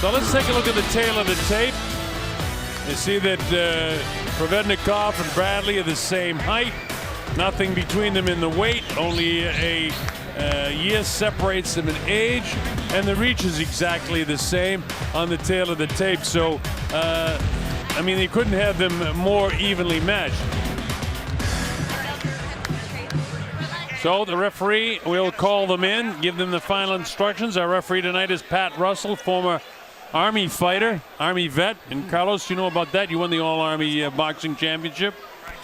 So let's take a look at the tail of the tape. You see that Provodnikov and Bradley are the same height. Nothing between them in the weight. Only a year separates them in age. And the reach is exactly the same on the tail of the tape. So, I mean, they couldn't have them more evenly matched. So the referee will call them in, give them the final instructions. Our referee tonight is Pat Russell, former Army fighter, Army vet. And Carlos, you know about that. You won the All-Army Boxing Championship.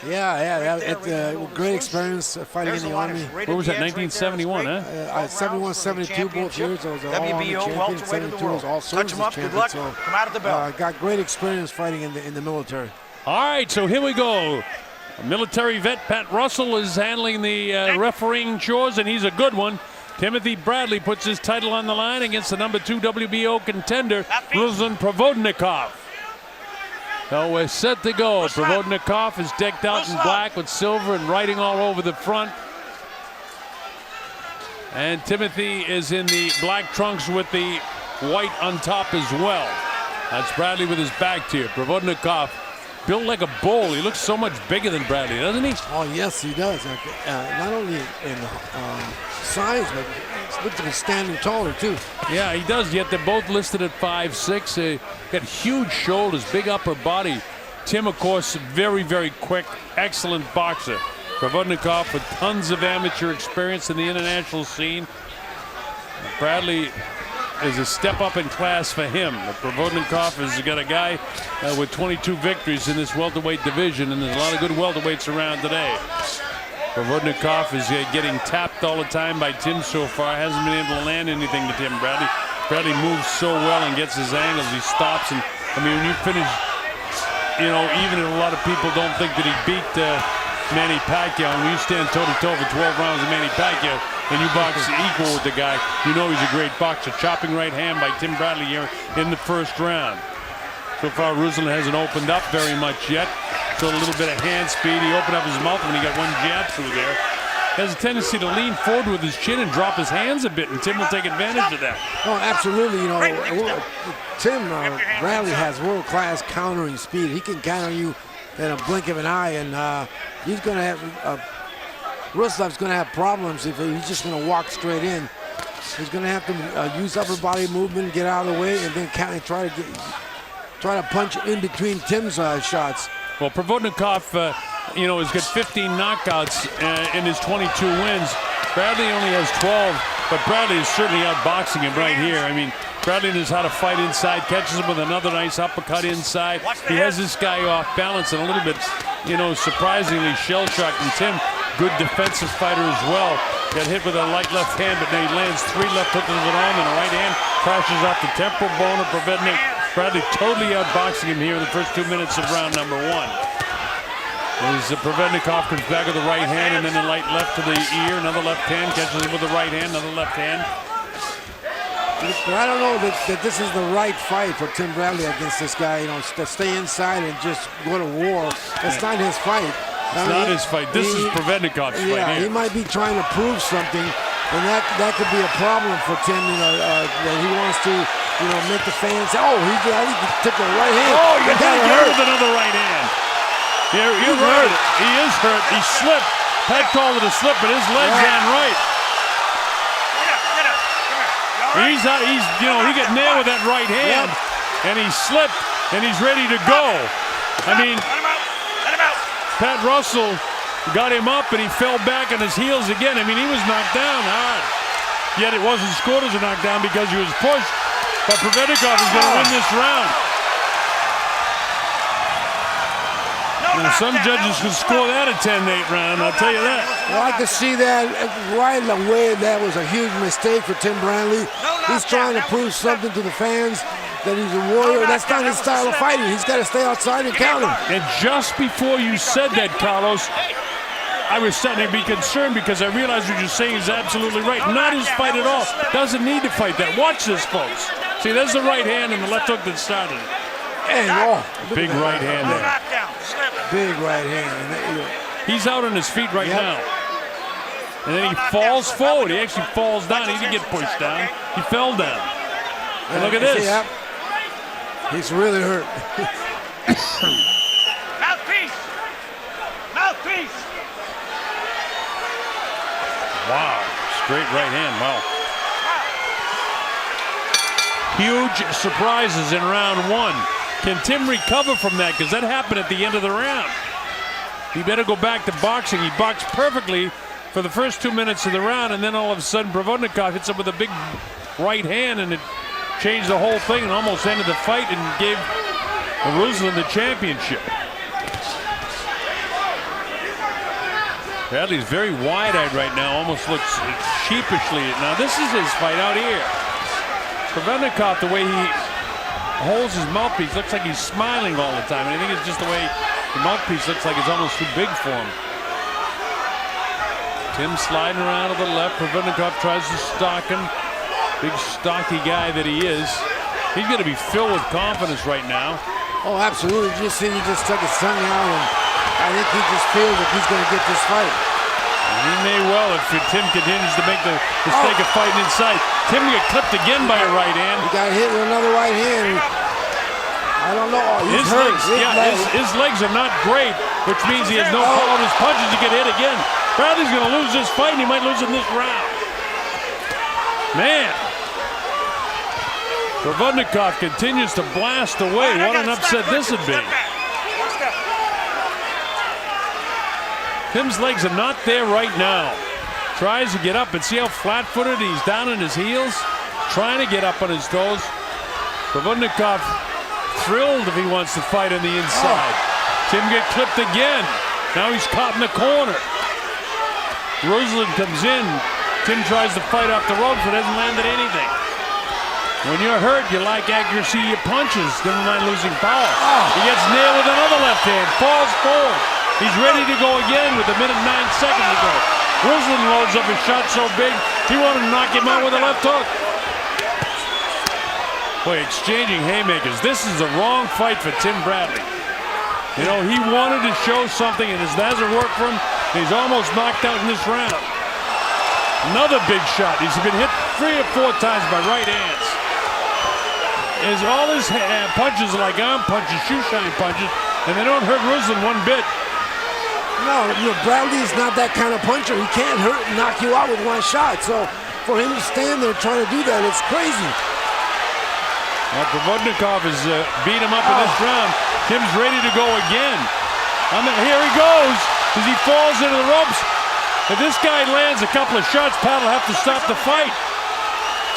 Great experience fighting in the Army. What was that, 1971, huh? 71, 72, both years. I was an All-Army champion. 72 was all services champion. So come out of the belt. Got great experience fighting in the military. All right, so here we go. Military vet Pat Russell is handling the refereeing chores, and he's a good one. Timoty Bradley puts his title on the line against the #2 WBO contender, Ruslan Provodnikov. So we're set to go. Provodnikov is decked out in black with silver and writing all over the front. And Timoty is in the black trunks with the white on top as well. That's Bradley with his back to you. Provodnikov, built like a bull. He looks so much bigger than Bradley, doesn't he? Oh, yes, he does. Not only in size, but he looks like he's standing taller, too. Yeah, he does, yet they're both listed at 5'6". Got huge shoulders, big upper body. Tim, of course, very, very quick, excellent boxer. Provodnikov with tons of amateur experience in the international scene. Bradley is a step up in class for him. Provodnikov has got a guy with 22 victories in this welterweight division, and there's a lot of good welterweights around today. Provodnikov is getting tapped all the time by Tim so far. Hasn't been able to land anything to Tim. Bradley moves so well and gets his angles. He stops, and I mean, when you finish, you know, even if a lot of people don't think that he beat Manny Pacquiao, and when you stand toe-to-toe for 12 rounds with Manny Pacquiao, and you box equal with the guy, you know he's a great boxer. Chopping right hand by Tim Bradley here in the first round. So far, Ruslan hasn't opened up very much yet. So a little bit of hand speed. He opened up his mouth when he got one jab through there. Has a tendency to lean forward with his chin and drop his hands a bit, and Tim will take advantage of that. Oh, absolutely. You know, Tim Bradley has world-class countering speed. He can counter you in a blink of an eye, and he's going to have Ruslan's going to have problems if he's just going to walk straight in. He's going to have to use upper body movement, get out of the way, and then try to punch in between Tim's shots. Well, Provodnikov, you know, has got 15 knockouts in his 22 wins. Bradley only has 12, but Bradley is certainly outboxing him right here. I mean, Bradley knows how to fight inside, catches him with another nice uppercut inside. He has this guy off balance and a little bit, you know, surprisingly shell-shocked. And Tim, good defensive fighter as well. Got hit with a light left hand, but then he lands 3 left hooks of an arm and a right hand. Crashes off the temporal bone of Provodnikov. Bradley totally outboxing him here in the first 2 minutes of round number 1. As Provodnikov comes back with the right hand and then a light left to the ear, another left hand, catches him with the right hand, another left hand. But I don't know that this is the right fight for Tim Bradley against this guy. You know, to stay inside and just go to war. That's not his fight. It's not his fight. This is Provodnikov's fight. Yeah, here. he might be trying to prove something, and that could be a problem for Tim. You know, that he wants to, you know, make the fans say, "Oh, I think he took the right hand." Oh, you got hit with another right hand. You're right. He is hurt. He slipped. Pat called it a slip, but his legs ran right. He's you know, he got nailed with that right hand, and he slipped, and he's ready to go. I mean, Pat Russell got him up, and he fell back on his heels again. I mean, he was knocked down hard. Yet it wasn't scored as a knockdown because he was pushed. But Provodnikov is going to win this round. And some judges can score that a 10-8 round, I'll tell you that. Well, I could see that right away. That was a huge mistake for Tim Bradley. He's trying to prove something to the fans that he's a warrior. That's not his style of fighting. He's got to stay outside and counter. And just before you said that, Carlos, I was starting to be concerned because I realized what you're saying is absolutely right. Not his fight at all. Doesn't need to fight that. Watch this, folks. See, there's the right hand and the left hook that started it. And, big right hand there. Big right hand. He's out on his feet right now. And then he falls forward. He actually falls down. He didn't get pushed down. He fell down. And look at this. He's really hurt. Mouthpiece! Mouthpiece! Wow, straight right hand, wow. Huge surprises in round one. Can Tim recover from that? Because that happened at the end of the round. He better go back to boxing. He boxed perfectly for the first 2 minutes of the round, and then all of a sudden Provodnikov hits him with a big right hand, and it changed the whole thing and almost ended the fight and gave Ruslan the championship. Bradley's very wide-eyed right now, almost looks sheepishly. Now this is his fight out here. Provodnikov, the way he holds his mouthpiece, looks like he's smiling all the time. And I think it's just the way the mouthpiece looks like it's almost too big for him. Tim sliding around to the left. Provodnikov tries to stalk him. Big stocky guy that he is. He's going to be filled with confidence right now. Oh, absolutely. You just see he just took his tongue out, and I think he just feels that he's going to get this fight. And he may well if Tim continues to make the mistake of fighting inside. Tim get clipped again by a right hand. He got hit with another right hand. I don't know. Oh, he's hurt. His legs are not great, which means he has no power in his punches to get hit again. Bradley's going to lose this fight, and he might lose in this round. Man. Provodnikov continues to blast away. What an upset this would be. Tim's legs are not there right now. Tries to get up, and see how flat-footed he's down on his heels, trying to get up on his toes. Provodnikov thrilled if he wants to fight on the inside. Tim get clipped again. Now he's caught in the corner. Ruslan comes in. Tim tries to fight off the ropes, but hasn't landed anything. When you're hurt, you like accuracy of your punches. Never mind losing power. He gets nailed with another left hand. Falls forward. He's ready to go again with a minute 9 seconds to go. Ruslan loads up a shot so big, he wanted to knock him out with a left hook. Boy, exchanging haymakers. This is the wrong fight for Tim Bradley. You know, he wanted to show something, and it hasn't worked for him. He's almost knocked out in this round. Another big shot. He's been hit 3 or 4 times by right hands. All his punches are like arm punches, shoe shine punches, and they don't hurt Ruslan one bit. No, Bradley is not that kind of puncher. He can't hurt and knock you out with one shot. So for him to stand there trying to do that, it's crazy. Well, Provodnikov has beat him up in this round. Tim's ready to go again. Here he goes as he falls into the ropes. If this guy lands a couple of shots, Pat will have to stop the fight.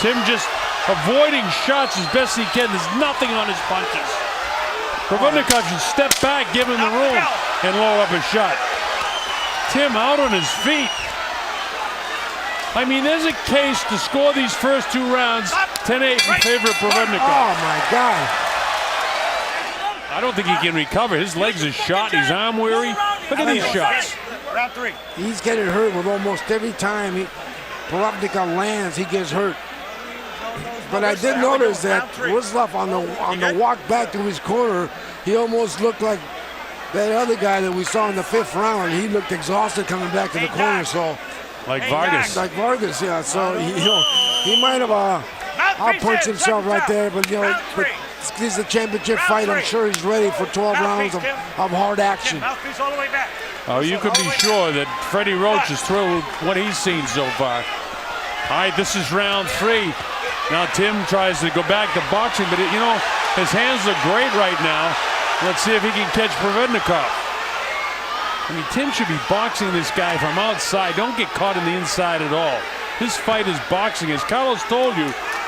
Tim just avoiding shots as best he can. There's nothing on his punches. Provodnikov should step back, give him the room, and lower up a shot. Tim out on his feet. I mean, there's a case to score these first 2 rounds 10-8 in favor of Provodnikov. Oh, my God. I don't think he can recover. His legs are shot. He's arm weary. Look at these shots. Round 3. He's getting hurt with almost every time Provodnikov lands, he gets hurt. But I did notice that Ruslan on the walk back to his corner, he almost looked like that other guy that we saw in the 5th round. He looked exhausted coming back to the corner. So like Vargas. Like Vargas, yeah. So he might have outpunched himself right there, but but this is a championship fight. I'm sure he's ready for 12 rounds of hard action. Oh, you could be sure that Freddie Roach is thrilled with what he's seen so far. All right, this is round 3. Now Tim tries to go back to boxing, but his hands look great right now. Let's see if he can catch Provodnikov. I mean, Tim should be boxing this guy from outside. Don't get caught in the inside at all. This fight is boxing. As Carlos told you,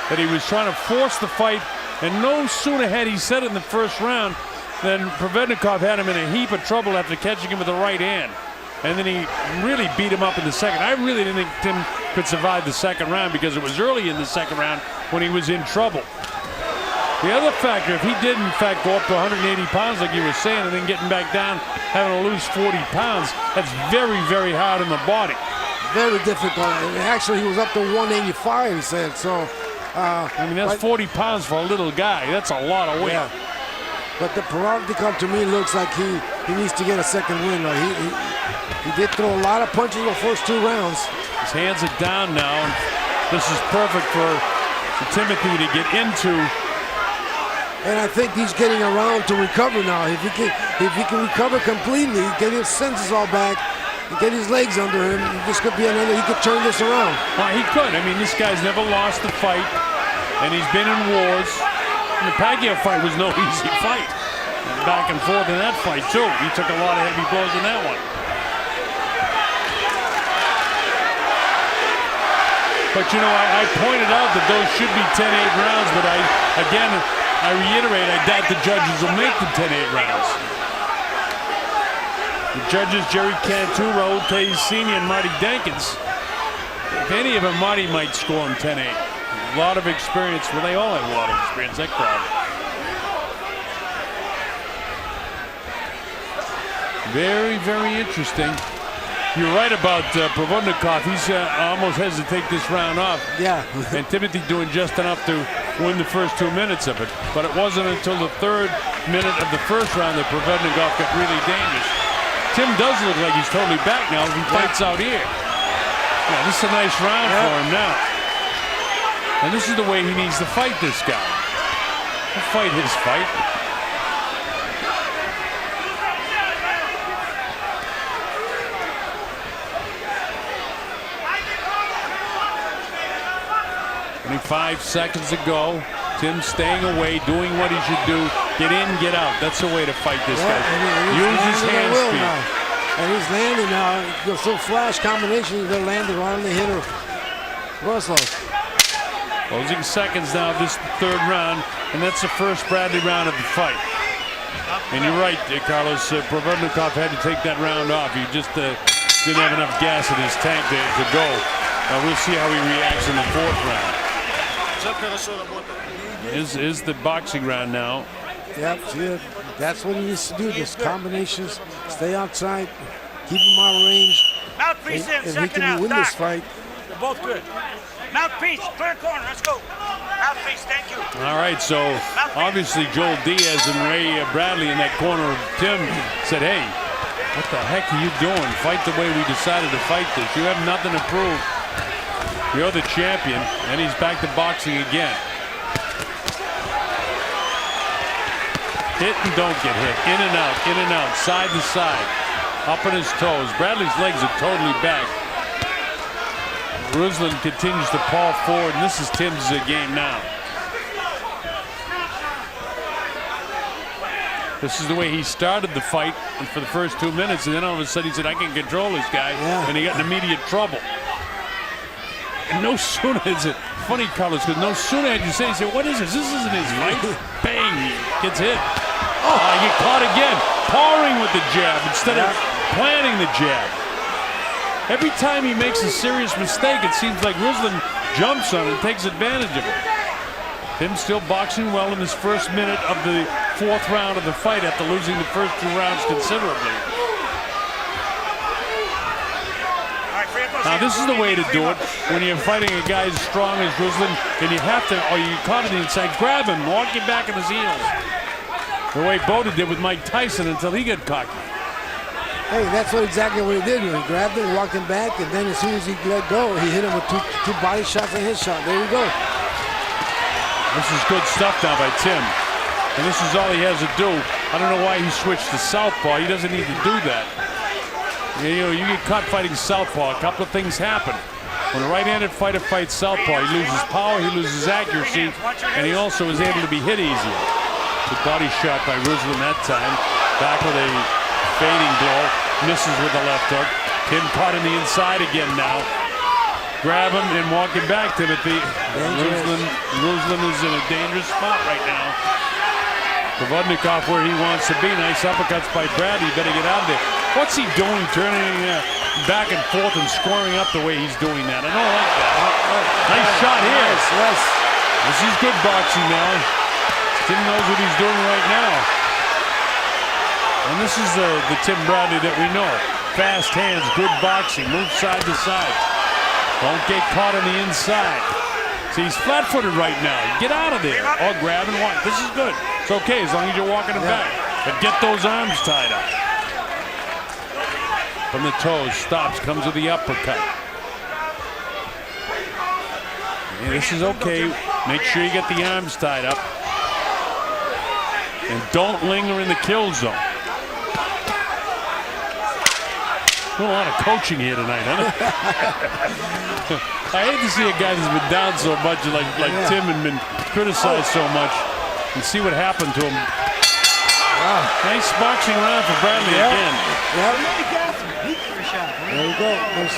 that he was trying to force the fight, and no sooner had he said it in the first round than Provodnikov had him in a heap of trouble after catching him with the right hand. And then he really beat him up in the second. I really didn't think Tim could survive the second round because it was early in the second round when he was in trouble. The other factor, if he did in fact go up to 180 pounds like you were saying and then getting back down, having to lose 40 pounds, that's very, very hard on the body. Very difficult. And actually, he was up to 185, he said. So, I mean, that's 40 pounds for a little guy. That's a lot of weight. Yeah. But the Provodnikov to me looks like he needs to get a second win. He did throw a lot of punches in the first 2 rounds. His hands are down now, and this is perfect for Timoty to get into And I think he's getting around to recover now. If he can recover completely, get his senses all back, and get his legs under him, this could be another. He could turn this around. Well, he could. I mean, this guy's never lost a fight, and he's been in wars. And the Pacquiao fight was no easy fight. Back and forth in that fight too. He took a lot of heavy blows in that one. But you know, I pointed out that those should be 10-8 rounds, but I reiterate, I doubt the judges will make the 10-8 rounds. The judges, Jerry Cantu, Raul Tays Sr., and Marty Dankins. If any of them, Marty might score them 10-8. A lot of experience. Well, they all have a lot of experience, that crowd. Very, very interesting. You're right about Provodnikov. He's almost has to take this round off. Yeah. And Timoty doing just enough to win the first 2 minutes of it. But it wasn't until the 3rd minute of the first round that Provodnikov got really dangerous. Tim does look like he's totally back now. He fights out here. Yeah, this is a nice round for him now. And this is the way he needs to fight this guy. He'll fight his fight. Only 5 seconds to go. Tim staying away, doing what he should do. Get in, get out. That's the way to fight this guy. Use his hand speed. Now. And he's landing now. You'll still flash combinations. They're landing right on the hitter. Ruslan. Closing seconds now of this 3rd round, and that's the first Bradley round of the fight. And you're right, Carlos. Provodnikov had to take that round off. He just didn't have enough gas in his tank to go. We'll see how he reacts in the 4th round. Is the boxing round now. Yep, see, that's what he needs to do. Those combinations, stay outside, keep him out of range, and he can win this fight. They're both good. Mouthpiece, clear corner, let's go. Mouthpiece, thank you. All right, so obviously Joel Diaz and Ray Bradley in that corner of Tim said, hey, what the heck are you doing? Fight the way we decided to fight this. You have nothing to prove. You're the champion, and he's back to boxing again. Hit and don't get hit. In and out, side to side. Up on his toes. Bradley's legs are totally back. Ruslan continues to paw forward, and this is Tim's game now. This is the way he started the fight for the first 2 minutes, and then all of a sudden he said, I can control this guy, and he got in immediate trouble. And no sooner is it funny, Carlos, because no sooner had you say, he said, what is this? This isn't his fight. Bang, he gets hit. He get caught again, pawing with the jab instead of planting the jab. Every time he makes a serious mistake, it seems like Ruslan jumps on it and takes advantage of it. Tim still boxing well in this first minute of the 4th round of the fight after losing the first 2 rounds considerably. Now this is the way to do it when you're fighting a guy as strong as Ruslan, and you have to, or you caught it inside, grab him, walk him back in his heels. The way Boda did with Mike Tyson until he got cocky. Hey, that's exactly what he did. He grabbed him, walked him back, and then as soon as he let go, he hit him with two body shots and his shot. There you go. This is good stuff now by Tim. And this is all he has to do. I don't know why he switched to southpaw. He doesn't need to do that. You know, you get caught fighting southpaw, a couple of things happen. When a right-handed fighter fights southpaw, he loses power, he loses accuracy, and he also is able to be hit easier. Good body shot by Ruslan that time. Back with a fading blow. Misses with the left hook. Tim caught in the inside again now. Grab him and walk him back, Timoty. Ruslan is in a dangerous spot right now. Provodnikov where he wants to be. Nice uppercuts by Bradley. Better get out of there. What's he doing, turning back and forth and scoring up the way he's doing that? I don't like that. Nice shot here. Yes. This is good boxing now. Tim knows what he's doing right now. And this is the Tim Bradley that we know. Fast hands, good boxing, move side to side. Don't get caught on the inside. See, he's flat-footed right now. Get out of there. Or grab and walk. This is good. It's okay as long as you're walking him back. But get those arms tied up. From the toes, stops, comes with the uppercut. Yeah, this is okay. Make sure you get the arms tied up. And don't linger in the kill zone. A lot of coaching here tonight, huh? I hate to see a guy that's been down so much, like Tim, and been criticized so much, and see what happened to him. Nice boxing round for Bradley again. Yep. There you go. Let's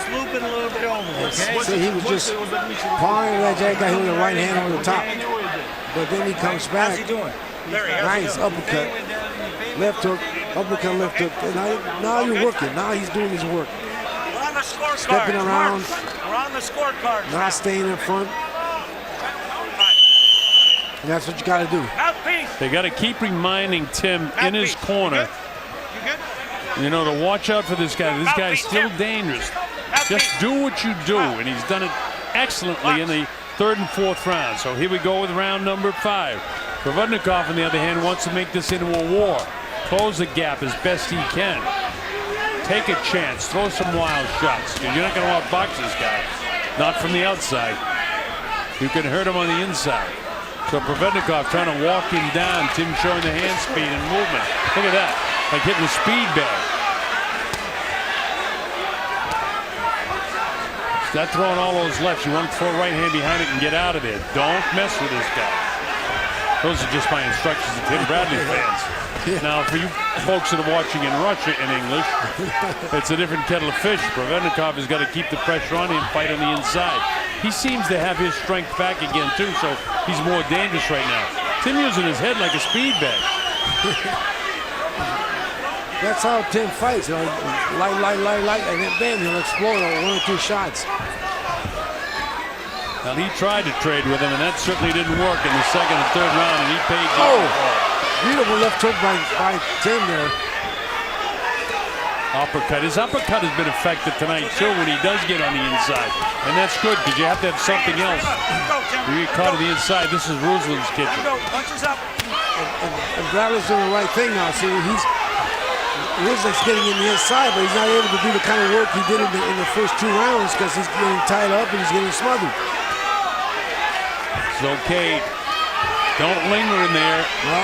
loop it a little bit over, okay? See, he was just pawing that guy with the right hand over the top. But then he comes back. How's he doing? Nice uppercut. Left hook, uppercut, left hook. And now you're working. Now he's doing his work. We're on the scorecard. Stepping around. We're on the scorecard. Not staying in front. And that's what you got to do. Mouthpiece. They got to keep reminding Tim in his corner, You good? you know, to watch out for this guy. This guy's still dangerous. Just do what you do, and he's done it excellently in the 3rd and 4th round. So here we go with round number 5. Provodnikov, on the other hand, wants to make this into a war. Close the gap as best he can. Take a chance. Throw some wild shots. You're not going to outbox this guy. Not from the outside. You can hurt him on the inside. So Provodnikov trying to walk him down. Tim showing the hand speed and movement. Look at that. Like hitting the speed bag. Not throwing all those lefts. You want to throw right hand behind it and get out of there. Don't mess with this guy. Those are just my instructions to Tim Bradley fans. Now, for you folks that are watching in Russia in English, it's a different kettle of fish. Provodnikov has got to keep the pressure on him, fight on the inside. He seems to have his strength back again, too, so he's more dangerous right now. Tim using his head like a speed bag. That's how Tim fights. You know, light, and then bam, he'll explode on 1 or 2 shots. Well, he tried to trade with him, and that certainly didn't work in the 2nd and 3rd round, and he paid dearly for it. Beautiful left hook by Tim there. Uppercut. His uppercut has been effective tonight, too, when he does get on the inside. And that's good, because you have to have something else. You get caught on the inside. This is Ruslan's kitchen. Punches up. And Bradley's doing the right thing now. See, Ruslan's getting in the inside, but he's not able to do the kind of work he did in the first 2 rounds because he's getting tied up and he's getting smothered. It's okay. Don't linger in there. Well,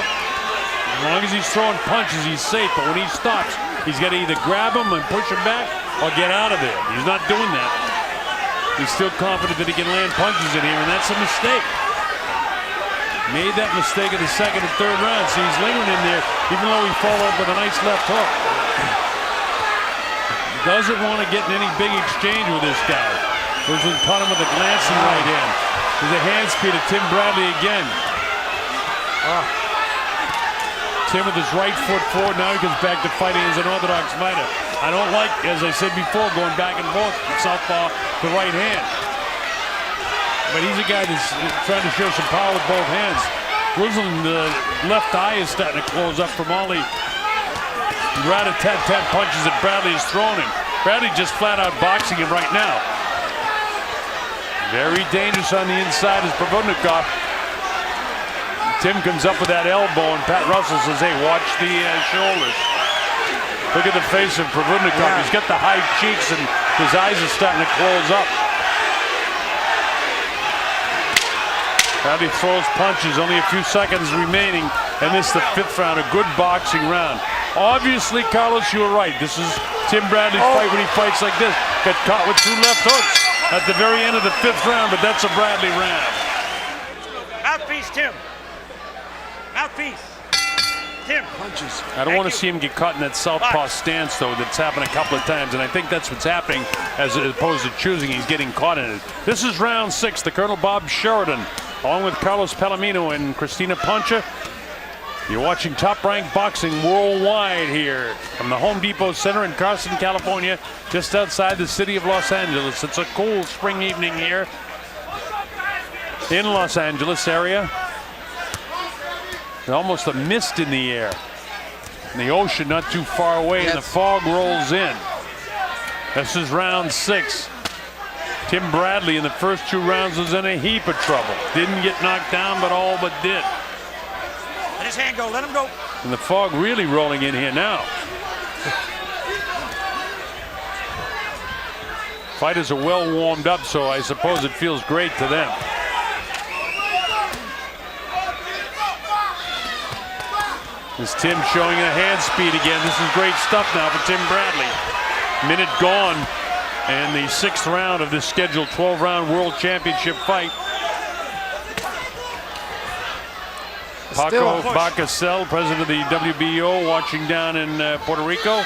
as long as he's throwing punches, he's safe. But when he stops, he's got to either grab him and push him back or get out of there. He's not doing that. He's still confident that he can land punches in here, and that's a mistake. Made that mistake in the 2nd and 3rd round. See, he's lingering in there, even though he followed up with a nice left hook. Doesn't want to get in any big exchange with this guy. Ruslan caught him with a glancing right hand. There's a hand speed of Tim Bradley again. Tim with his right foot forward. Now he goes back to fighting as an orthodox fighter. I don't like, as I said before, going back and forth from southpaw to right hand. But he's a guy that's trying to show some power with both hands. Ruslan, the left eye is starting to close up from all the rat-a-tat-tat punches that Bradley has thrown him. Bradley just flat out boxing him right now. Very dangerous on the inside is Provodnikov. Tim comes up with that elbow, and Pat Russell says, hey, watch the shoulders. Look at the face of Provodnikov. Yeah. He's got the high cheeks, and his eyes are starting to close up. Bradley throws punches, only a few seconds remaining, and this is the 5th round, a good boxing round. Obviously, Carlos, you were right. This is Tim Bradley's fight when he fights like this. Got caught with 2 left hooks at the very end of the 5th round, but that's a Bradley round. Mouthpiece, Tim. Mouthpiece. Tim. Punches. I don't want to see him get caught in that southpaw stance, though. That's happened a couple of times, and I think that's what's happening as opposed to choosing. He's getting caught in it. This is round 6. The Colonel Bob Sheridan, along with Carlos Palomino and Christina Poncha. You're watching Top Rank Boxing worldwide here from the Home Depot Center in Carson, California, just outside the city of Los Angeles. It's a cool spring evening here in Los Angeles area. There's almost a mist in the air. And the ocean not too far away, and the fog rolls in. This is round 6. Tim Bradley in the first 2 rounds was in a heap of trouble. Didn't get knocked down, but all but did. Let his hand go, let him go. And the fog really rolling in here now. Fighters are well warmed up, so I suppose it feels great to them. As Tim showing a hand speed again. This is great stuff now for Tim Bradley. Minute gone, and the 6th round of this scheduled 12-round World Championship fight. Paco Bacasel, president of the WBO, watching down in Puerto Rico.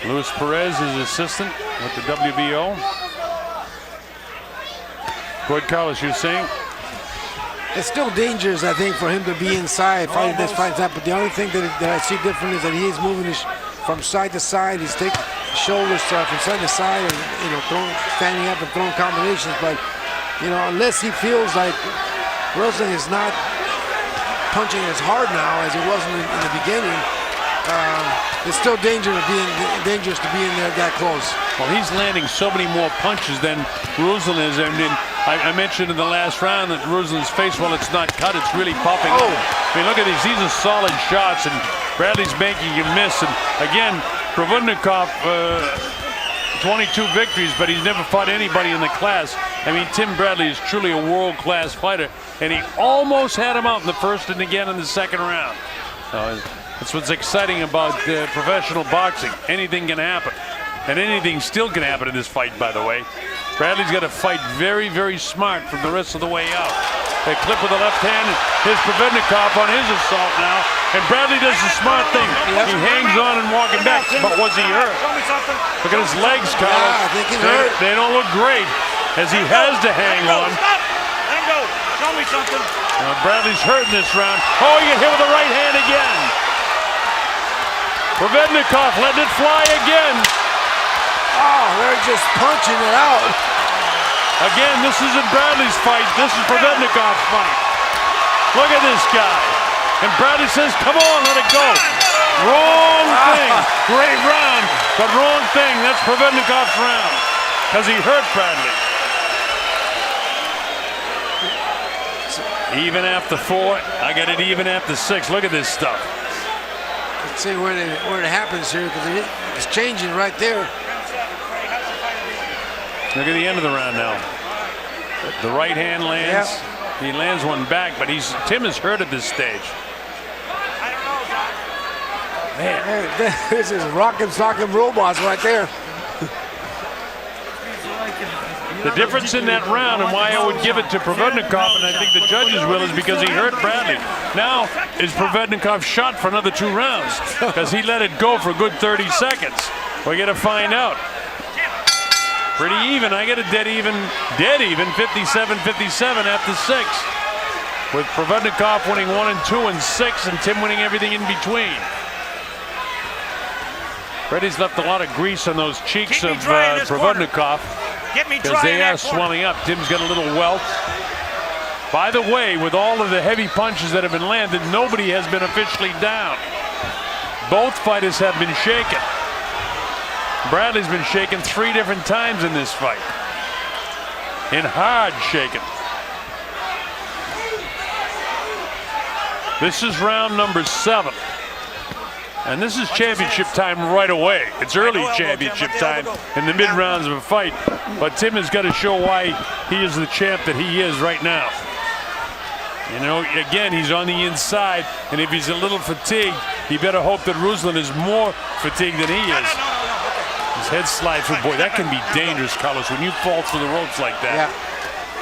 Luis Perez is assistant with the WBO. Go ahead, Carlos, you're saying? It's still dangerous, I think, for him to be inside fighting this fight. But the only thing that I see different is that he is moving from side to side. He's taking shoulders from side to side and, standing up and throwing combinations. But, unless he feels like Ruslan is not punching as hard now as it was in the beginning, it's still dangerous to be in there that close. Well, he's landing so many more punches than Ruslan is. I mentioned in the last round that Ruslan's face, while it's not cut, it's really popping. Oh. I mean, look at these. These are solid shots, and Bradley's making him miss. And again, Provodnikov, 22 victories, but he's never fought anybody in the class. I mean, Tim Bradley is truly a world-class fighter, and he almost had him out in the first and again in the second round. That's what's exciting about professional boxing. Anything can happen, and anything still can happen in this fight, by the way. Bradley's got to fight very, very smart from the rest of the way out. They clip with the left hand. Here's Provodnikov on his assault now, and Bradley does the smart thing. He hangs on and walking back, but was he hurt? Look at his legs, Carlos. Yeah, I think he's hurt. They don't look great, as he has to hang on. Let him go. Show me something. Bradley's hurt in this round. Oh, he get hit with the right hand again. Provodnikov letting it fly again. Oh, they're just punching it out. Again, this isn't Bradley's fight. This is Provodnikov's fight. Look at this guy. And Bradley says, come on, let it go. Wrong thing. Great round, but wrong thing. That's Provodnikov's round, because he hurt Bradley. Even after 4, I got it even after 6. Look at this stuff. Let's see where it happens here, because it's changing right there. Look at the end of the round now. The right hand lands. Yep. He lands one back, but Tim is hurt at this stage. Man, this is rockin' sockin' robots right there. The difference in that round, and why I would give it to Provodnikov, and I think the judges will, is because he hurt Bradley. Now, is Provodnikov shot for another 2 rounds? Because he let it go for a good 30 seconds. We're going to find out. Pretty even. I get a dead even, 57-57 after 6. With Provodnikov winning 1 and 2 and 6, and Tim winning everything in between. Freddie's left a lot of grease on those cheeks of Provodnikov, because they are swelling up. Tim's got a little welt. By the way, with all of the heavy punches that have been landed, nobody has been officially down. Both fighters have been shaken. Bradley's been shaken 3 different times in this fight. And hard shaken. This is round number 7. And this is championship time right away. It's early championship time in the mid-rounds of a fight. But Tim has got to show why he is the champ that he is right now. Again, he's on the inside, and if he's a little fatigued, he better hope that Ruslan is more fatigued than he is. His head slides through. Boy, that can be dangerous, Carlos, when you fall through the ropes like that. Yeah.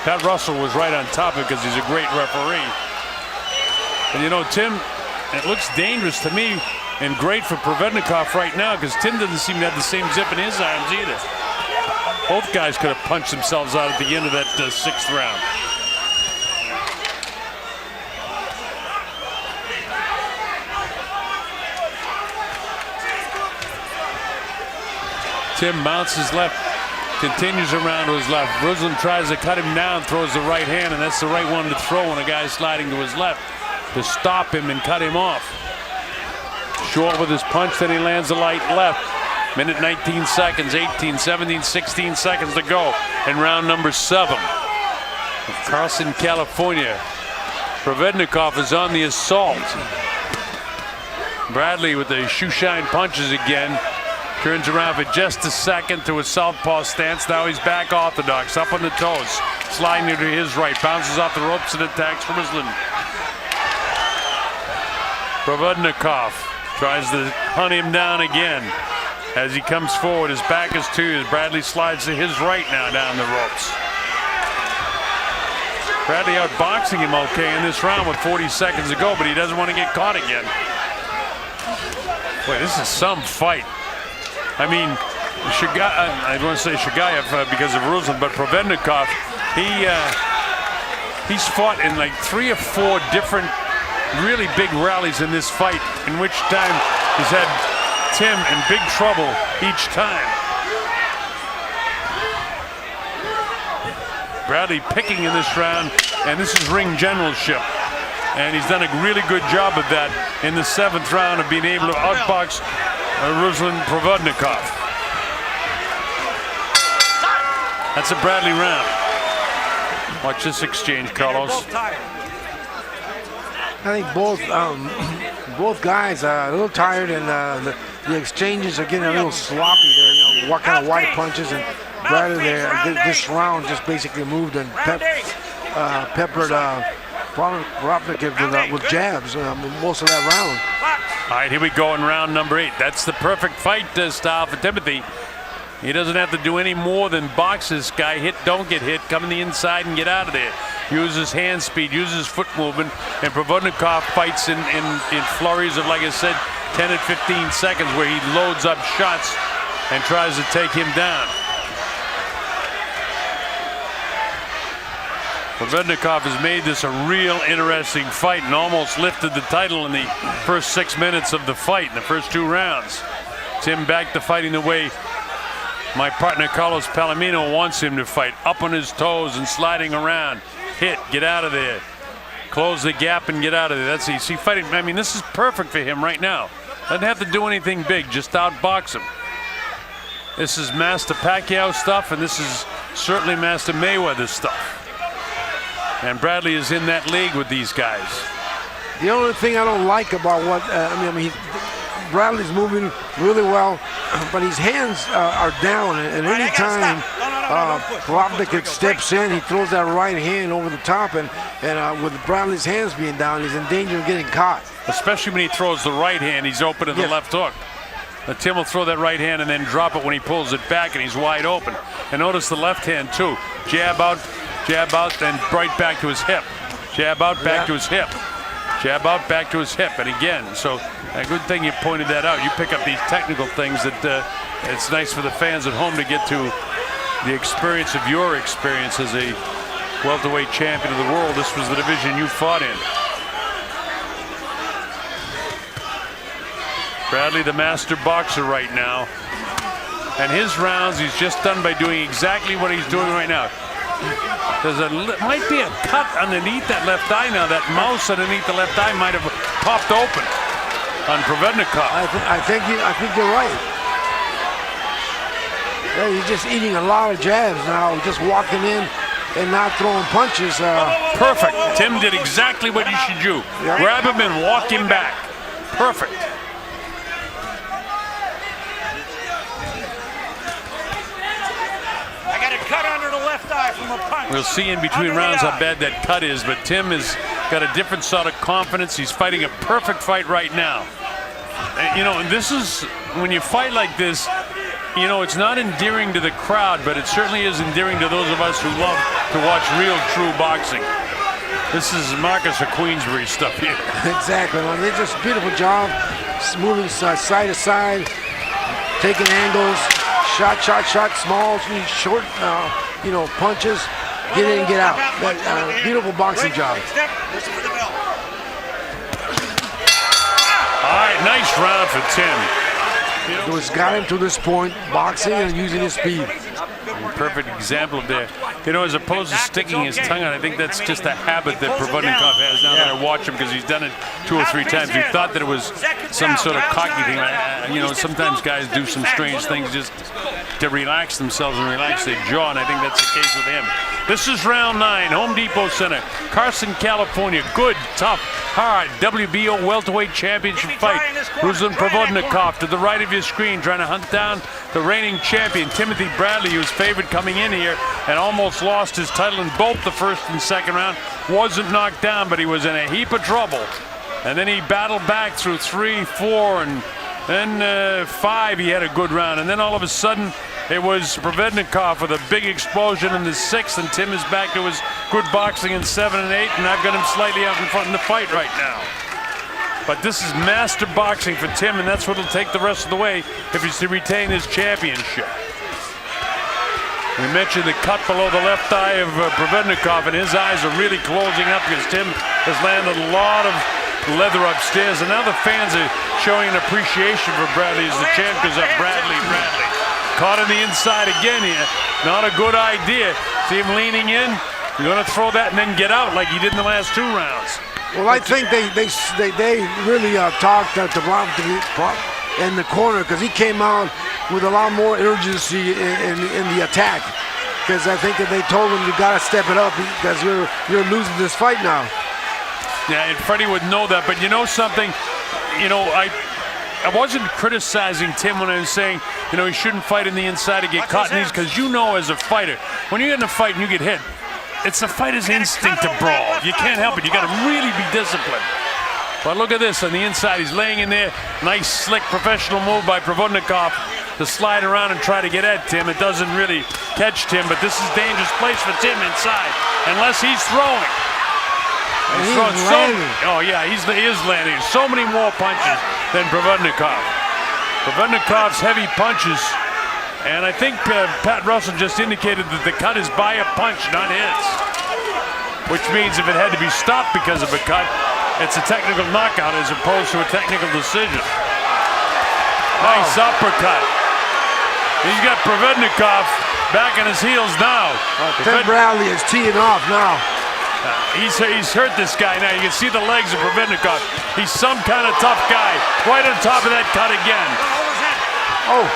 Pat Russell was right on top of it because he's a great referee. And Tim, it looks dangerous to me and great for Provodnikov right now, because Tim doesn't seem to have the same zip in his arms either. Both guys could have punched themselves out at the end of that 6th round. Tim bounces left, continues around to his left. Ruslan tries to cut him down, throws the right hand, and that's the right one to throw when a guy's sliding to his left, to stop him and cut him off. Short with his punch, then he lands a light left. Minute 19 seconds, 18, 17, 16 seconds to go in round number 7. Carson, California. Provodnikov is on the assault. Bradley with the shoe shine punches again. Turns around for just a second to a southpaw stance. Now he's back orthodox, up on the toes. Sliding to his right, bounces off the ropes and attacks Ruslan. Provodnikov tries to hunt him down again. As he comes forward, his back is to you. Bradley slides to his right now down the ropes. Bradley outboxing him okay in this round with 40 seconds to go, but he doesn't want to get caught again. Boy, this is some fight. I mean, I don't want to say Shagayev because of Ruslan, but Provodnikov, he's fought in like 3 or 4 different really big rallies in this fight, in which time he's had Tim in big trouble each time. Bradley picking in this round, and this is ring generalship. And he's done a really good job of that in the 7th round of being able to outbox Ruslan Provodnikov. That's a Bradley round. Watch this exchange, Carlos. I think both guys are a little tired, and the exchanges are getting a little sloppy. There, you know, what kind of wide punches, and Bradley there. This round just basically moved and peppered Provodnikov with jabs most of that round. All right, here we go in round number 8. That's the perfect fight style for Timoty. He doesn't have to do any more than box this guy. Hit, don't get hit, come in the inside and get out of there. Uses hand speed, uses foot movement, and Provodnikov fights in flurries of, like I said, 10 and 15 seconds where he loads up shots and tries to take him down. Provodnikov has made this a real interesting fight and almost lifted the title in the first 6 minutes of the fight, in the first 2 rounds. Tim back to fighting the way my partner Carlos Palomino wants him to fight, up on his toes and sliding around. Hit, get out of there. Close the gap and get out of there. That's easy fighting. I mean, this is perfect for him right now. Doesn't have to do anything big, just outbox him. This is Master Pacquiao stuff, and this is certainly Master Mayweather stuff. And Bradley is in that league with these guys. The only thing I don't like about what Bradley's moving really well, but his hands are down, and any time Provodnikov steps in, he throws that right hand over the top, and with Bradley's hands being down, he's in danger of getting caught. Especially when he throws the right hand, he's open to the left hook. Tim will throw that right hand and then drop it when he pulls it back, and he's wide open. And notice the left hand too. Jab out, and right back to his hip. Jab out, back to his hip. Jab out, back to his hip, and again. So a good thing you pointed that out. You pick up these technical things that it's nice for the fans at home to get to the experience of your experience as a welterweight champion of the world. This was the division you fought in. Bradley, the master boxer right now. And his rounds, he's just done by doing exactly what he's doing right now. Might be a cut underneath that left eye now. That mouse underneath the left eye might have popped open on Provodnikov. I think you're right. Yeah, he's just eating a lot of jabs now, just walking in and not throwing punches. Perfect. Tim did exactly what you should do. Yep. Grab him and walk him back. Perfect. We'll see in between rounds how bad that cut is, but Tim has got a different sort of confidence. He's fighting a perfect fight right now. And, you know, this is, when you fight like this, you know, it's not endearing to the crowd, but it certainly is endearing to those of us who love to watch real, true boxing. This is Marcus of Queensbury stuff here. Exactly. Well, they just beautiful job, moving side to side, taking angles, shot, small, short, punches, get in, get out. Beautiful boxing job. All right, nice round for Tim. So it's got him to this point, boxing and using his speed. Perfect example of that. You know, as opposed to sticking his tongue out, I think that's just a habit that Provodnikov has now that I watch him, because he's done it 2 or 3 times. He thought that it was some sort of cocky thing. You know, sometimes guys do some strange things just to relax themselves and relax their jaw, and I think that's the case with him. This is round 9, Home Depot Center, Carson, California. Good, tough, hard WBO welterweight championship fight. Ruslan Provodnikov to the right of your screen, trying to hunt down the reigning champion, Timoty Bradley, who was favored coming in here and almost lost his title in both the first and second round. Wasn't knocked down, but he was in a heap of trouble And then he battled back through 3, 4, and then 5. He had a good round. And then all of a sudden, it was Provodnikov with a big explosion in the 6th, and Tim is back to his good boxing in 7 and 8, and I've got him slightly out in front in the fight right now. But this is master boxing for Tim, and that's what will take the rest of the way if he's to retain his championship. We mentioned the cut below the left eye of Provodnikov, and his eyes are really closing up because Tim has landed a lot of leather upstairs, and now the fans are showing an appreciation for Bradley as the champ because of Bradley. Caught on the inside again here. Not a good idea. See him leaning in. You're going to throw that and then get out like he did in the last 2 rounds. Well, I think they really talked to Blanc in the corner because he came out with a lot more urgency in the attack. Because I think that they told him you got to step it up because you're losing this fight now. Yeah, and Freddie would know that. But you know something? You know, I wasn't criticizing Tim when I was saying, you know, he shouldn't fight in the inside to get caught in these, because you know as a fighter, when you get in a fight and you get hit, it's the fighter's instinct to brawl. You can't help it. You got to really be disciplined. But look at this on the inside. He's laying in there. Nice, slick, professional move by Provodnikov to slide around and try to get at Tim. It doesn't really catch Tim, but this is a dangerous place for Tim inside, unless he's throwing. He's landing. Oh, yeah, he is landing so many more punches than Provodnikov. Provodnikov's heavy punches, and I think Pat Russell just indicated that the cut is by a punch, not hits. Which means if it had to be stopped because of a cut, it's a technical knockout as opposed to a technical decision. Nice uppercut. He's got Provodnikov back on his heels now. Tim Bradley is teeing off now. He's hurt this guy now. You can see the legs of Provodnikov. He's some kind of tough guy. Right on top of that cut again. Oh.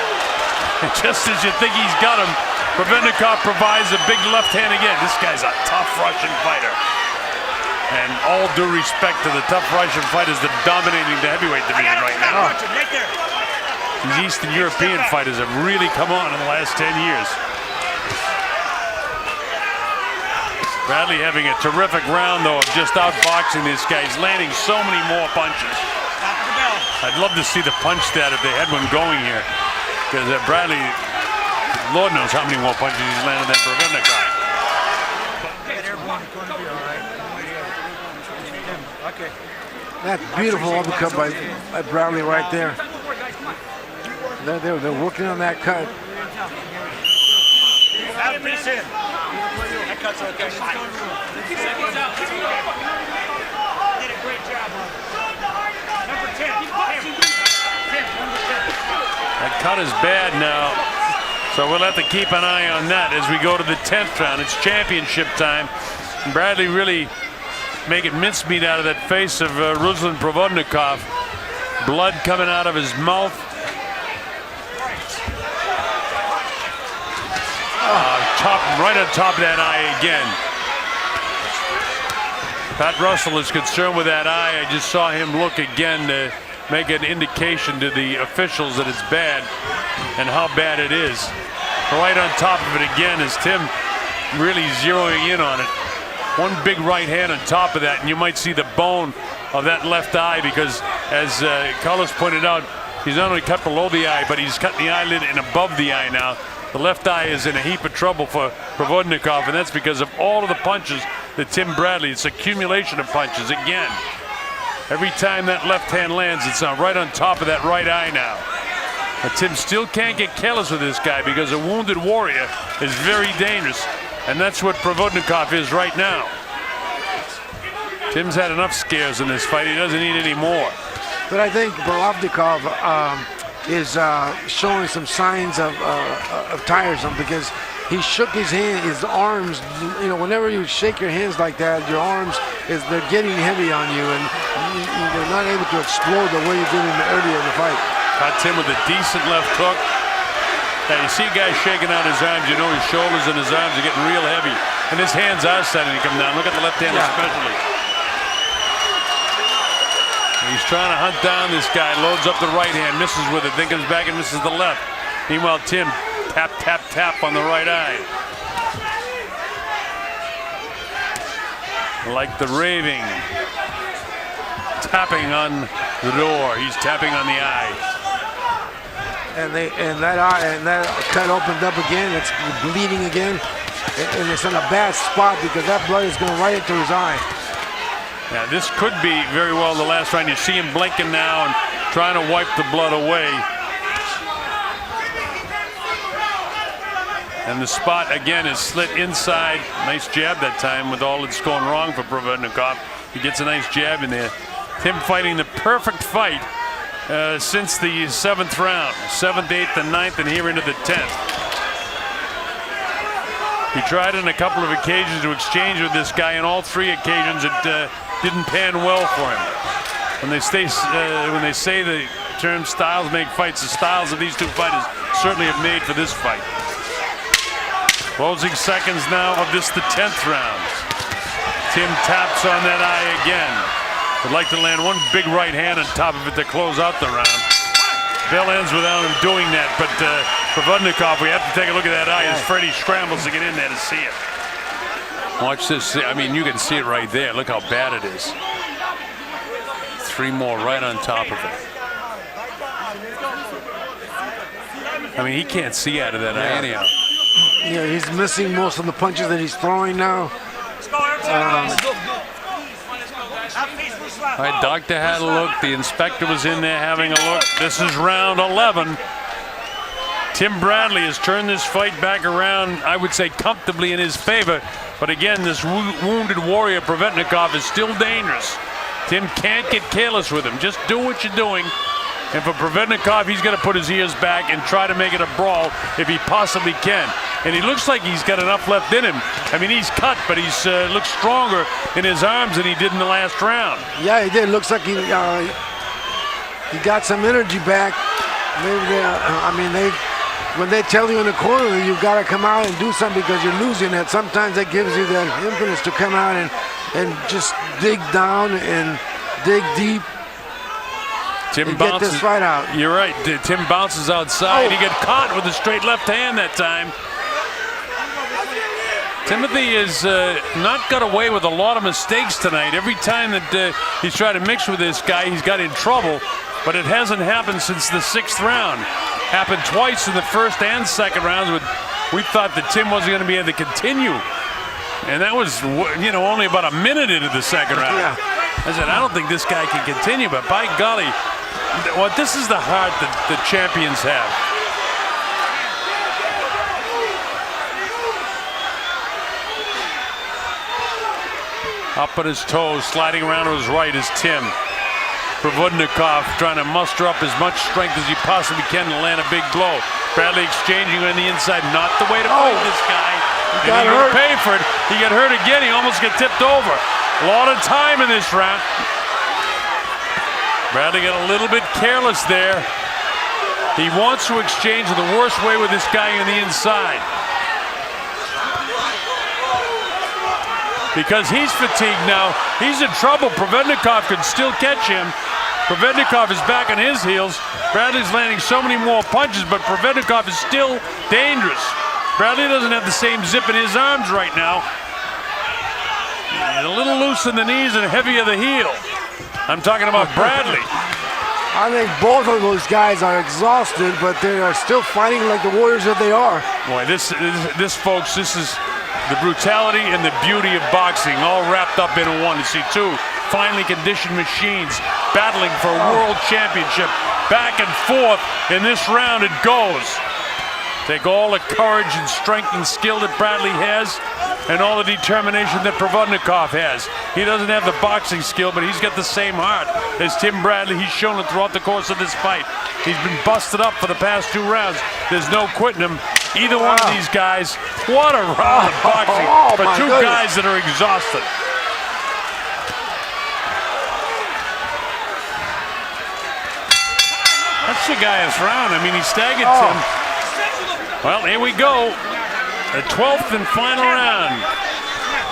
Just as you think he's got him, Provodnikov provides a big left hand again. This guy's a tough Russian fighter. And all due respect to the tough Russian fighters that are dominating the heavyweight division right now. These Eastern European fighters have really come on in the last 10 years. Bradley having a terrific round, though, of just outboxing this guy. He's landing so many more punches. I'd love to see the punch stat if they had one going here. Because Bradley, Lord knows how many more punches he's landed than Provodnikov. That beautiful uppercut by Bradley right there. They're working on that cut. That cut's okay. Did a great job. Number 10. That cut is bad now. So we'll have to keep an eye on that as we go to the 10th round. It's championship time. Bradley really making mincemeat out of that face of Ruslan Provodnikov. Blood coming out of his mouth. Right on top of that eye again. Pat Russell is concerned with that eye. I just saw him look again to make an indication to the officials that it's bad and how bad it is. Right on top of it again is Tim really zeroing in on it. One big right hand on top of that, and you might see the bone of that left eye because, as Carlos pointed out, he's not only cut below the eye, but he's cut the eyelid and above the eye now. The left eye is in a heap of trouble for Provodnikov, and that's because of all of the punches that Tim Bradley, it's accumulation of punches again. Every time that left hand lands, it's right on top of that right eye now. But Tim still can't get careless with this guy because a wounded warrior is very dangerous, and that's what Provodnikov is right now. Tim's had enough scares in this fight. He doesn't need any more. But I think Provodnikov is showing some signs of tiresome because he shook his hand, his arms. You know, whenever you shake your hands like that, your arms they're getting heavy on you, and you're not able to explode the way you did earlier in the fight. Caught Tim with a decent left hook. Now you see a guy shaking out his arms, you know his shoulders and his arms are getting real heavy, and his hands are starting to come down. Look at the left hand especially. He's trying to hunt down this guy, loads up the right hand, misses with it, then comes back and misses the left. Meanwhile, Tim, tap, tap, tap on the right eye. Like the raving. tapping on the door. He's tapping on the eye. And that cut opened up again. It's bleeding again. And it's in a bad spot because that blood is going right into his eye. Now, this could be very well the last round. You see him blinking now and trying to wipe the blood away. And the spot, again, is slit inside. Nice jab that time with all that's going wrong for Provodnikov. He gets a nice jab in there. Tim fighting the perfect fight since the 7th round. 7th, 8th, and 9th, and here into the 10th. He tried on a couple of occasions to exchange with this guy. On all 3 occasions, it didn't pan well for him. When they say the term styles make fights, the styles of these 2 fighters certainly have made for this fight. Closing seconds now of this, the 10th round. Tim taps on that eye again. Would like to land one big right hand on top of it to close out the round. Bell ends without him doing that, but Provodnikov, we have to take a look at that eye as Freddie scrambles to get in there to see it. Watch this. I mean, you can see it right there. Look how bad it is. 3 more right on top of it. I mean, he can't see out of that eye anyhow. Yeah, he's missing most of the punches that he's throwing now. All right, doctor had a look. The inspector was in there having a look. This is round 11. Tim Bradley has turned this fight back around, I would say, comfortably in his favor. But again, this wounded warrior, Provodnikov, is still dangerous. Tim can't get careless with him. Just do what you're doing. And for Provodnikov, he's going to put his ears back and try to make it a brawl if he possibly can. And he looks like he's got enough left in him. I mean, he's cut, but he's looks stronger in his arms than he did in the last round. Yeah, he did. Looks like he got some energy back. Maybe when they tell you in the corner you've got to come out and do something because you're losing, that sometimes that gives you that impetus to come out and just dig down and dig deep. Tim bounces, get this fight out. You're right. Tim bounces outside. He got caught with a straight left hand that time. Timothy has not got away with a lot of mistakes tonight. Every time that he's tried to mix with this guy, he's got in trouble. But it hasn't happened since the 6th round. Happened twice in the 1st and 2nd rounds. We thought that Tim wasn't going to be able to continue. And that was, only about a minute into the 2nd round. Yeah. I said, I don't think this guy can continue. But by golly, this is the heart that the champions have. Up on his toes, sliding around to his right is Tim. Provodnikov trying to muster up as much strength as he possibly can to land a big blow. Bradley exchanging on the inside, not the way to fight this guy. He got hurt. Pay for it. He got hurt again. He almost got tipped over. A lot of time in this round. Bradley got a little bit careless there. He wants to exchange in the worst way with this guy on the inside. Because he's fatigued now. He's in trouble. Provodnikov can still catch him. Provodnikov is back on his heels. Bradley's landing so many more punches, but Provodnikov is still dangerous. Bradley doesn't have the same zip in his arms right now. He's a little loose in the knees and heavy of the heel. I'm talking about Bradley. I think both of those guys are exhausted, but they are still fighting like the warriors that they are. Boy, this folks, this is the brutality and the beauty of boxing all wrapped up in one. You see 2 finely conditioned machines battling for a world championship. Back and forth in this round it goes. Take all the courage and strength and skill that Bradley has and all the determination that Provodnikov has. He doesn't have the boxing skill, but he's got the same heart as Tim Bradley. He's shown it throughout the course of this fight. He's been busted up for the past 2 rounds. There's no quitting him. Either one of these guys, what a round of boxing for 2 guys that are exhausted. That's the guy's round. I mean, he staggered Tim. Well, here we go. The 12th and final round.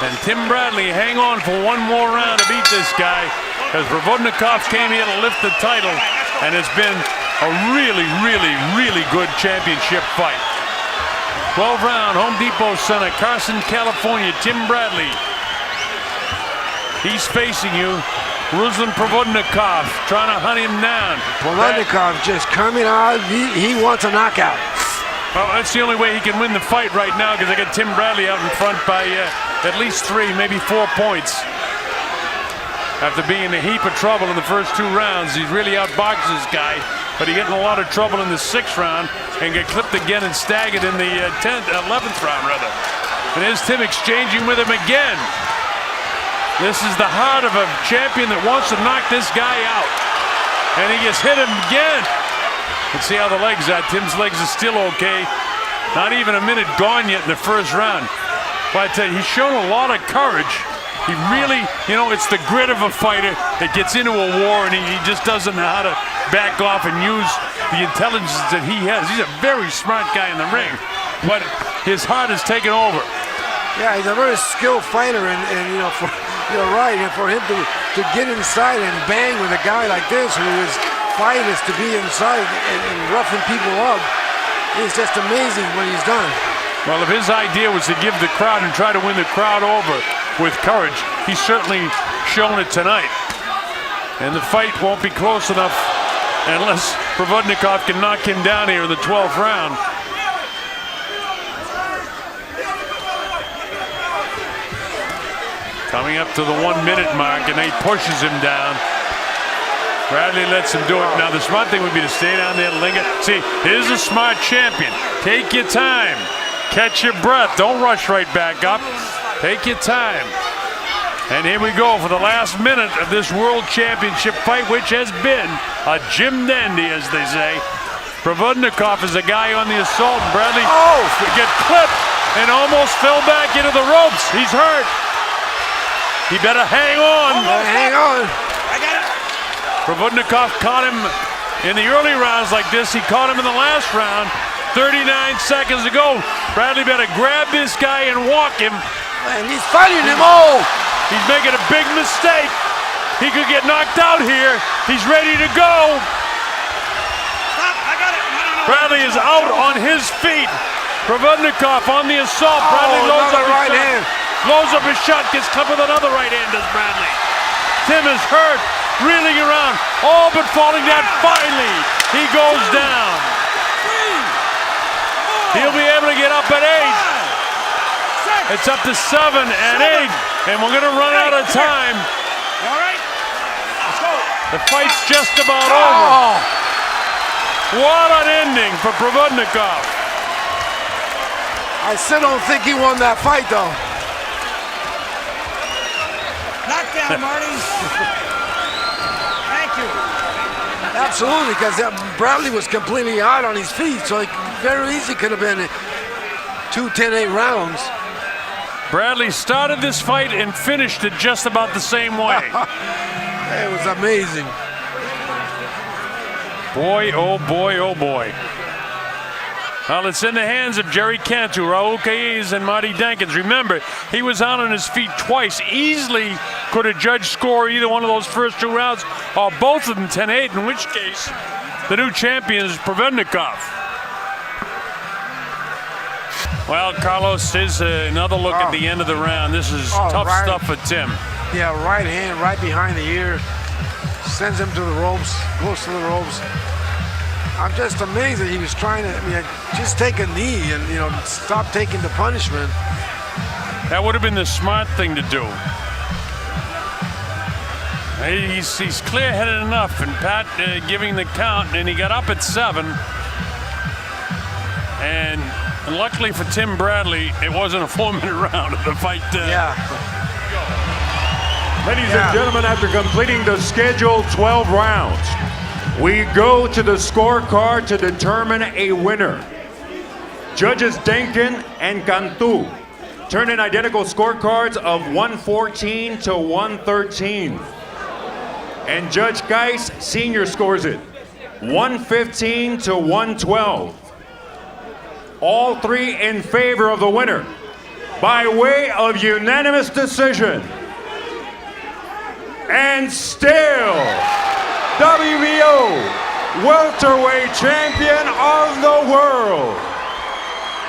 And Tim Bradley hang on for one more round to beat this guy, because Provodnikov came here to lift the title, and it's been a really, really, really good championship fight. 12-round, Home Depot Center, Carson, California. Tim Bradley. He's facing you. Ruslan Provodnikov trying to hunt him down. Provodnikov just coming out. He wants a knockout. Well, that's the only way he can win the fight right now because I got Tim Bradley out in front by at least 3, maybe 4 points. After being in a heap of trouble in the first 2 rounds, he's really outboxed this guy, but he got in a lot of trouble in the 6th round and got clipped again and staggered in the 11th round, rather. And there's Tim exchanging with him again. This is the heart of a champion that wants to knock this guy out. And he gets hit him again. Let's see how the legs are. Tim's legs are still okay. Not even a minute gone yet in the first round. But I tell you, he's shown a lot of courage. He really, you know, it's the grit of a fighter that gets into a war and he just doesn't know how to back off and use the intelligence that he has. He's a very smart guy in the ring, but his heart has taken over. Yeah, he's a very skilled fighter, and you know, you're right. And for him to get inside and bang with a guy like this, who is fight is to be inside and roughing people up, it's just amazing what he's done. Well, if his idea was to give the crowd and try to win the crowd over with courage, he's certainly shown it tonight. And the fight won't be close enough unless Provodnikov can knock him down here in the 12th round. Coming up to the 1-minute mark, and he pushes him down. Bradley lets him do it. Now, the smart thing would be to stay down there, linger. See, here's a smart champion. Take your time. Catch your breath. Don't rush right back up. Take your time. And here we go for the last minute of this World Championship fight, which has been a gym dandy, as they say. Provodnikov is a guy on the assault. Bradley get clipped and almost fell back into the ropes. He's hurt. He better hang on. Hang on. I got it. Provodnikov caught him in the early rounds like this. He caught him in the last round 39 seconds ago. Bradley better grab this guy and walk him. And he's fighting him. Oh! He's making a big mistake. He could get knocked out here. He's ready to go. Stop. I got it. No. Bradley is out on his feet. Provodnikov on the assault. Bradley loads up his right shot. hand. Loads up his shot, gets clipped with another right hand, does Bradley. Tim is hurt, reeling around, all but falling down. Finally, he goes down. 3, 4, He'll be able to get up at 8. 5, 6. It's up to 7 and 8, and we're going to run out of time. All right. Let's go. The fight's just about over. What an ending for Provodnikov. I still don't think he won that fight, though. Knockdown, Marty. Thank you. Absolutely, because Bradley was completely out on his feet, so it very easy could have been 2 10-8 rounds. Bradley started this fight and finished it just about the same way. It was amazing. Boy, oh boy, oh boy. Well, it's in the hands of Jerry Cantu, Raul Caiz, and Marty Dankins. Remember, he was out on his feet twice. Easily could a judge score either one of those first 2 rounds or both of them 10-8, in which case the new champion is Provodnikov. Well, Carlos, here's another look at the end of the round. This is tough stuff for Tim. Yeah, right hand right behind the ear. Sends him to the ropes, close to the ropes. I'm just amazed that he was trying to, just take a knee and, stop taking the punishment. That would have been the smart thing to do. He's clear-headed enough, and Pat giving the count, and he got up at 7. And luckily for Tim Bradley, it wasn't a 4-minute round of the fight. Ladies and gentlemen, after completing the scheduled 12 rounds, we go to the scorecard to determine a winner. Judges Denkin and Cantu turn in identical scorecards of 114 to 113. And Judge Geis Sr. scores it 115 to 112. All 3 in favor of the winner by way of unanimous decision. And still, WBO welterweight champion of the world,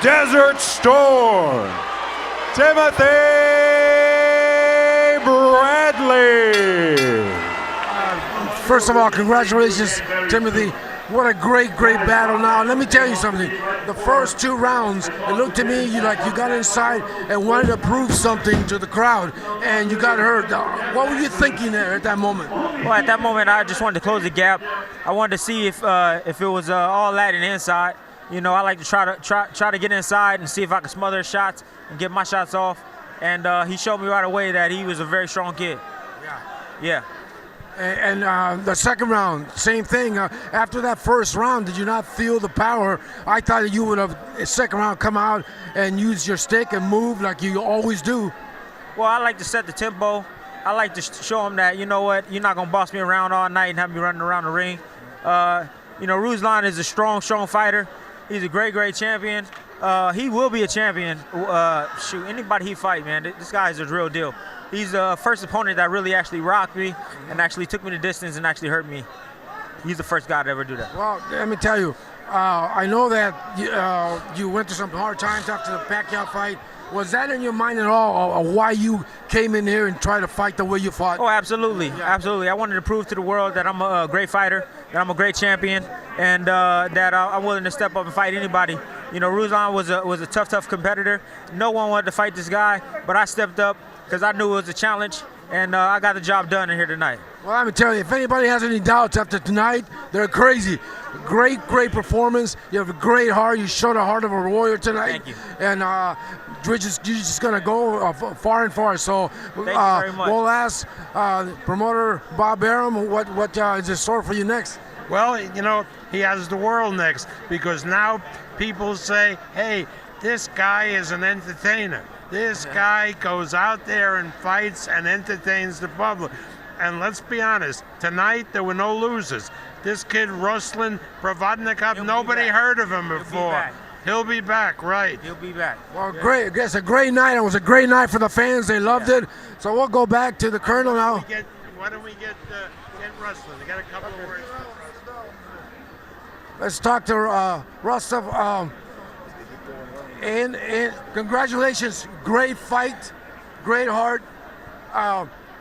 Desert Storm, Timoty Bradley. first of all, congratulations, Timothy. What a great battle. Now, let me tell you something. The first 2 rounds, it looked to me you got inside and wanted to prove something to the crowd, and you got hurt. What were you thinking there at that moment? Well, at that moment, I just wanted to close the gap. I wanted to see if it was all that and inside. You know, I like to try to get inside and see if I can smother his shots and get my shots off. And he showed me right away that he was a very strong kid. Yeah. And the second round, same thing. After that first round, did you not feel the power? I thought that you would have, second round, come out and use your stick and move like you always do. Well, I like to set the tempo. I like to show him that, you know what, you're not going to boss me around all night and have me running around the ring. You know, Ruslan is a strong fighter. He's a great champion. He will be a champion. Shoot, anybody he fight, man, this guy is a real deal. He's the first opponent that really actually rocked me and actually took me the distance and actually hurt me. He's the first guy to ever do that. Well, let me tell you, I know that you went through some hard times after the Pacquiao fight. Was that in your mind at all, or why you came in here and tried to fight the way you fought? Oh, absolutely, absolutely. I wanted to prove to the world that I'm a great fighter, that I'm a great champion, and that I'm willing to step up and fight anybody. You know, Ruslan was a tough competitor. No one wanted to fight this guy, but I stepped up because I knew it was a challenge, and I got the job done in here tonight. Well, I'm going to tell you, if anybody has any doubts after tonight, they're crazy. Great performance. You have a great heart. You showed the heart of a warrior tonight. Thank you. And you're just going to go far and far. So Thank you very much. We'll ask promoter Bob Arum what is in store for you next. Well, you know, he has the world next, because now people say, hey, this guy is an entertainer. This guy goes out there and fights and entertains the public. And let's be honest, tonight there were no losers. This kid, Ruslan Provodnikov, nobody heard of him before. He'll be back, right. He'll be back. Well, great. It's a great night. It was a great night for the fans. They loved it. So we'll go back to the Colonel now. Why don't we get Ruslan? I got a couple of words. Let's talk to Rostov. And congratulations. Great fight. Great heart.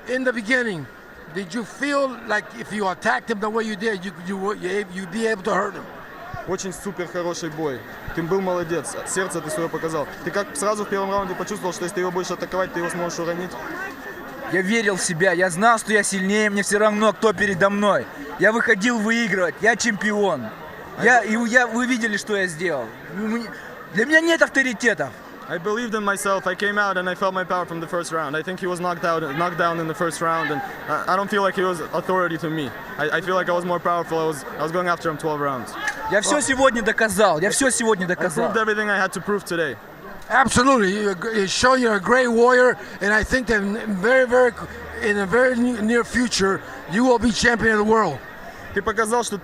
In the beginning, did you feel like if you attacked him the way you did, you'd be able to hurt him? Очень супер хороший бой. Ты был молодец. Сердце ты свое показал. Ты как сразу в первом раунде почувствовал, что если ты его будешь атаковать, ты его сможешь уронить? Я верил в себя, я знал, что я сильнее, мне все равно, кто передо мной. Я выходил выигрывать, я чемпион. Вы видели, что я сделал. Для меня нет авторитетов. I believed in myself. I came out and I felt my power from the first round. I think he was knocked down in the first round, and I don't feel like he was authority to me. I feel like I was more powerful. I was going after him 12 rounds. Я все сегодня доказал. Я все сегодня I доказал. proved everything I had to prove today. Absolutely. You show you're a great warrior, and I think that in a very near future, you will be champion of the world. Ты показал, что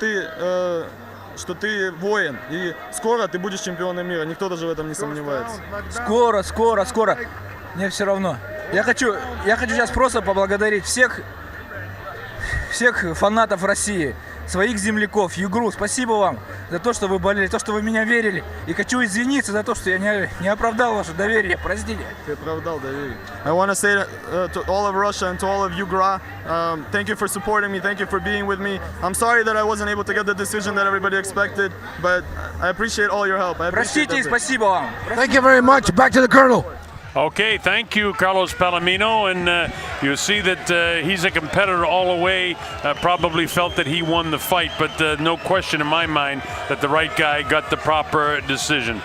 ты воин, и скоро ты будешь чемпионом мира. Никто даже в этом не сомневается. Скоро. Мне все равно. Я хочу сейчас просто поблагодарить всех фанатов России, своих земляков, Югру. Спасибо вам за то, что вы болели, за то, что вы меня верили. И хочу извиниться за то, что я не оправдал ваше доверие. Простите. Ты оправдал доверие. I want to say to all of Russia and to all of Yugra, thank you for supporting me. Thank you for being with me. I'm sorry that I wasn't able to get the decision that everybody expected, but I appreciate all your help. Простите и спасибо вам. Thank you very much. Back to the Colonel. Okay, thank you, Carlos Palomino. And you see that he's a competitor all the way. Probably felt that he won the fight, but no question in my mind that the right guy got the proper decision.